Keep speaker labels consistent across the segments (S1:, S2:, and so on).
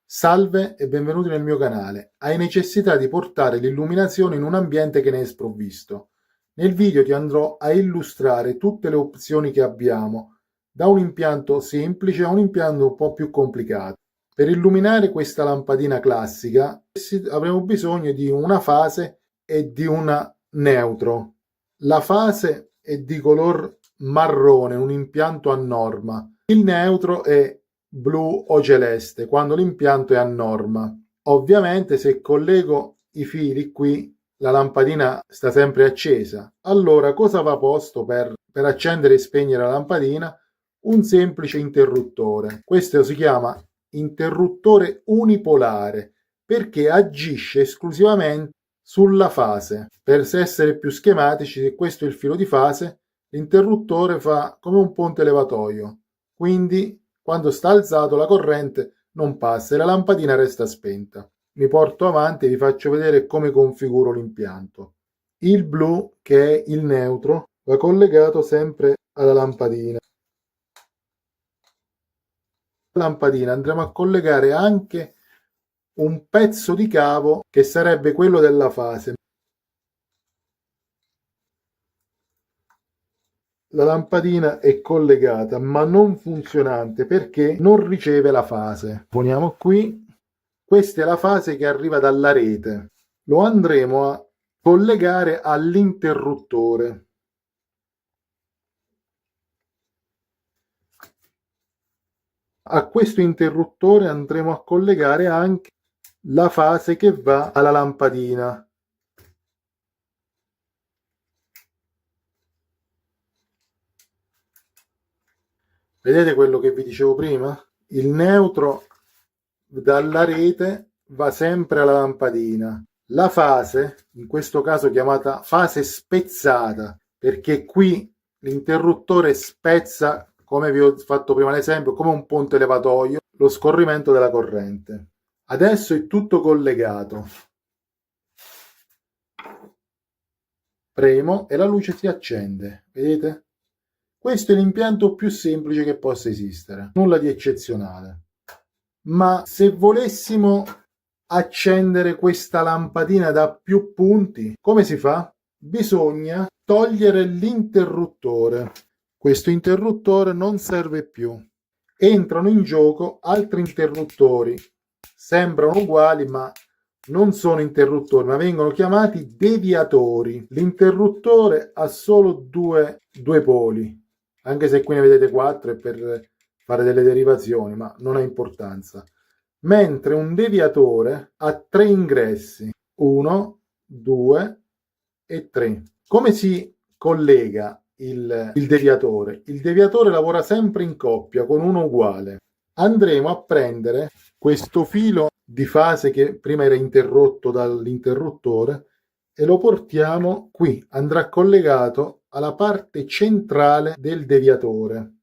S1: Salve e benvenuti nel mio canale. Hai necessità di portare l'illuminazione in un ambiente che ne è sprovvisto. Nel video ti andrò a illustrare tutte le opzioni che abbiamo, da un impianto semplice a un impianto un po' più complicato. Per illuminare questa lampadina classica avremo bisogno di una fase e di una neutro. La fase è di color marrone, un impianto a norma. Il neutro è blu o celeste quando l'impianto è a norma. Ovviamente se collego i fili qui la lampadina sta sempre accesa. Allora cosa va posto per accendere e spegnere la lampadina? Un semplice interruttore. Questo si chiama interruttore unipolare perché agisce esclusivamente sulla fase. Per essere più schematici, se questo è il filo di fase, l'interruttore fa come un ponte levatoio. Quindi quando sta alzato la corrente non passa e la lampadina resta spenta. Mi porto avanti e vi faccio vedere come configuro l'impianto. Il blu, che è il neutro, va collegato sempre alla lampadina. Alla lampadina andremo a collegare anche un pezzo di cavo che sarebbe quello della fase. La lampadina è collegata ma non funzionante perché non riceve la fase. Poniamo qui, questa è la fase che arriva dalla rete. Lo andremo a collegare all'interruttore. A questo interruttore andremo a collegare anche la fase che va alla lampadina. Vedete quello che vi dicevo prima? Il neutro dalla rete va sempre alla lampadina. La fase, in questo caso chiamata fase spezzata, perché qui l'interruttore spezza, come vi ho fatto prima l'esempio, come un ponte levatoio, lo scorrimento della corrente. Adesso è tutto collegato. Premo e la luce si accende, vedete? Questo è l'impianto più semplice che possa esistere, nulla di eccezionale. Ma se volessimo accendere questa lampadina da più punti, come si fa? Bisogna togliere l'interruttore. Questo interruttore non serve più. Entrano in gioco altri interruttori. Sembrano uguali, ma non sono interruttori, ma vengono chiamati deviatori. L'interruttore ha solo due poli, anche se qui ne vedete 4 è per fare delle derivazioni, ma non ha importanza. Mentre un deviatore ha 3 ingressi, 1, 2 e 3. Come si collega il deviatore? Il deviatore lavora sempre in coppia con uno uguale. Andremo a prendere questo filo di fase che prima era interrotto dall'interruttore e lo portiamo qui. Andrà collegato alla parte centrale del deviatore.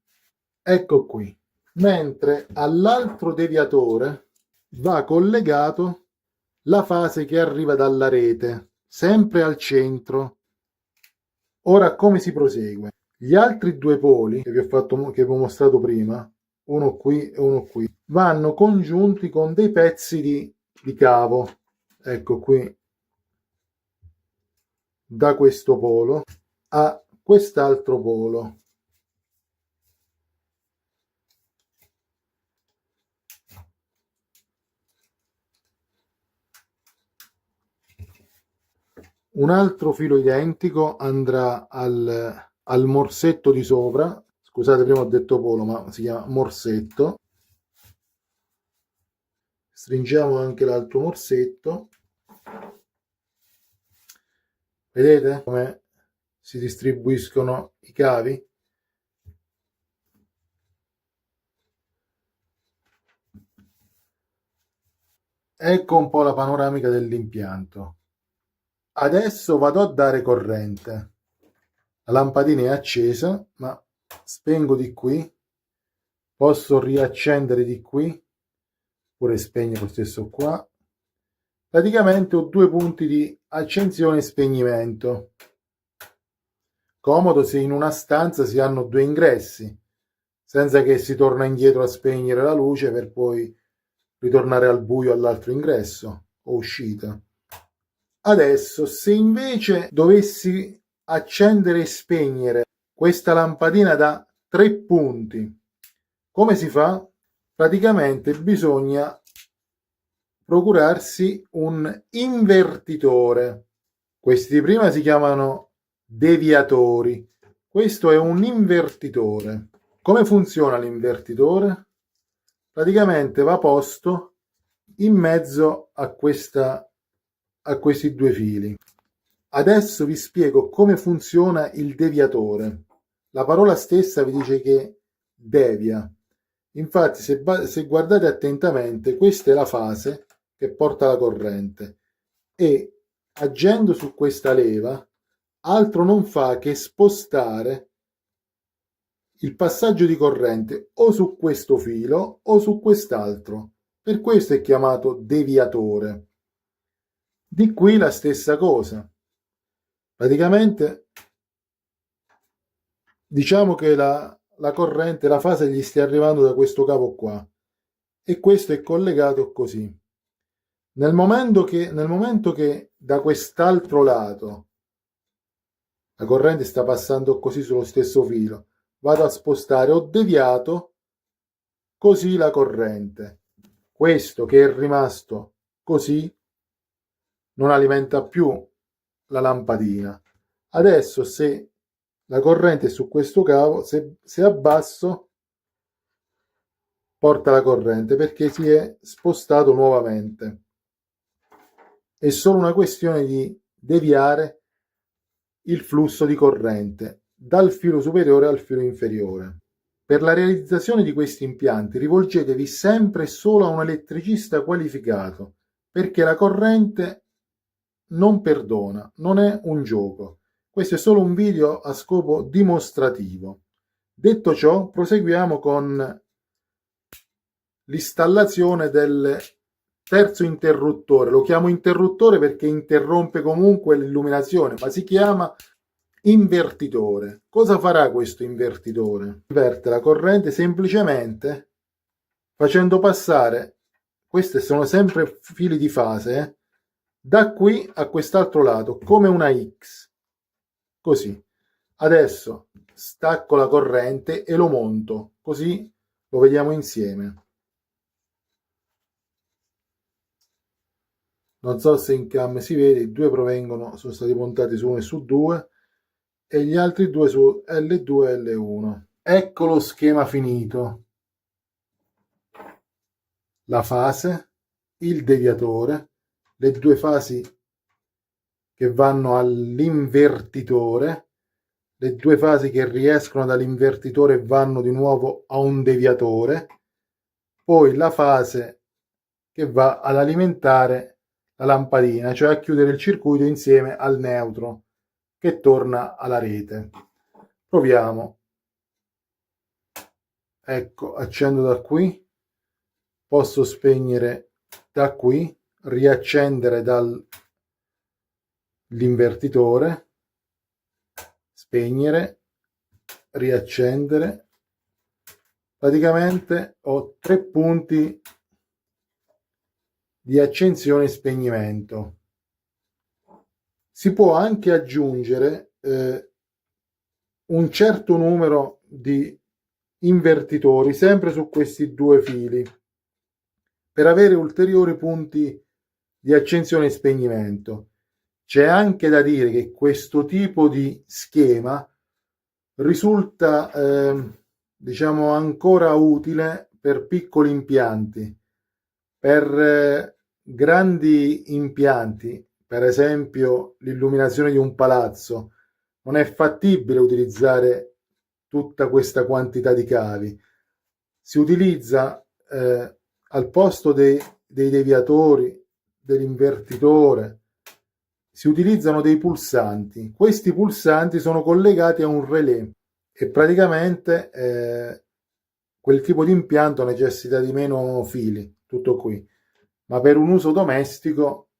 S1: Ecco qui. Mentre all'altro deviatore va collegato la fase che arriva dalla rete, sempre al centro. Ora come si prosegue? Gli altri due poli che vi ho mostrato prima, uno qui e uno qui, vanno congiunti con dei pezzi di cavo. Ecco qui, da questo polo a quest'altro polo. Un altro filo identico andrà al morsetto di sopra. Scusate, prima ho detto polo, ma si chiama morsetto. Stringiamo anche l'altro morsetto. Vedete come si distribuiscono i cavi? Ecco un po' la panoramica dell'impianto. Adesso vado a dare corrente. La lampadina è accesa, ma spengo di qui. Posso riaccendere di qui, oppure spegnere lo stesso qua. Praticamente ho due punti di accensione e spegnimento. Comodo se in una stanza si hanno due ingressi, senza che si torna indietro a spegnere la luce per poi ritornare al buio all'altro ingresso o uscita. Adesso, se invece dovessi accendere e spegnere questa lampadina da 3 punti, come si fa? Praticamente bisogna procurarsi un invertitore. Questi di prima si chiamano deviatori. Questo è un invertitore. Come funziona l'invertitore? Praticamente va posto in mezzo a questi due fili. Adesso vi spiego come funziona il deviatore. La parola stessa vi dice che devia. Infatti, se guardate attentamente, questa è la fase che porta la corrente e agendo su questa leva altro non fa che spostare il passaggio di corrente o su questo filo o su quest'altro. Per questo è chiamato deviatore. Di qui la stessa cosa. Praticamente diciamo che la corrente, la fase gli stia arrivando da questo cavo qua e questo è collegato così. Nel momento che da quest'altro lato la corrente sta passando così sullo stesso filo, vado a spostare, ho deviato così la corrente. Questo che è rimasto così non alimenta più la lampadina. Adesso se la corrente è su questo cavo, se abbasso porta la corrente perché si è spostato nuovamente. È solo una questione di deviare il flusso di corrente dal filo superiore al filo inferiore. Per la realizzazione di questi impianti rivolgetevi sempre solo a un elettricista qualificato, perché la corrente non perdona, non è un gioco. Questo è solo un video a scopo dimostrativo. Detto ciò, proseguiamo con l'installazione del terzo interruttore. Lo chiamo interruttore perché interrompe comunque l'illuminazione, ma si chiama invertitore. Cosa farà questo invertitore? Inverte la corrente semplicemente facendo passare, queste sono sempre fili di fase, da qui a quest'altro lato, come una X. Così. Adesso stacco la corrente e lo monto, così lo vediamo insieme. Non so se in cam si vede, i due sono stati montati su uno e su due e gli altri due su L2 e L1. Ecco lo schema finito. La fase, il deviatore, le due fasi che vanno all'invertitore, le due fasi che riescono dall'invertitore e vanno di nuovo a un deviatore, poi la fase che va ad alimentare la lampadina, cioè a chiudere il circuito insieme al neutro che torna alla rete. Proviamo. Ecco, accendo da qui, posso spegnere da qui, riaccendere dall'invertitore, spegnere, riaccendere. Praticamente ho 3 punti di accensione e spegnimento. Si può anche aggiungere un certo numero di invertitori sempre su questi due fili per avere ulteriori punti di accensione e spegnimento. C'è anche da dire che questo tipo di schema risulta diciamo ancora utile per piccoli impianti. Per grandi impianti, per esempio l'illuminazione di un palazzo, non è fattibile utilizzare tutta questa quantità di cavi. Si utilizza al posto dei deviatori, dell'invertitore, si utilizzano dei pulsanti. Questi pulsanti sono collegati a un relè e praticamente quel tipo di impianto necessita di meno fili, tutto qui. Ma per un uso domestico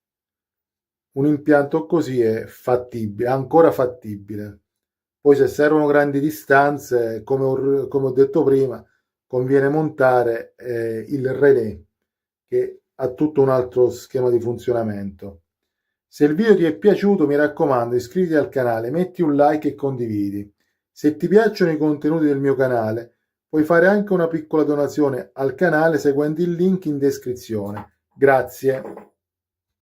S1: un impianto così è fattibile, ancora fattibile. Poi se servono grandi distanze, come ho detto prima, conviene montare il relè che ha tutto un altro schema di funzionamento. Se il video ti è piaciuto, mi raccomando, iscriviti al canale, metti un like e condividi. Se ti piacciono i contenuti del mio canale, puoi fare anche una piccola donazione al canale seguendo il link in descrizione. Grazie.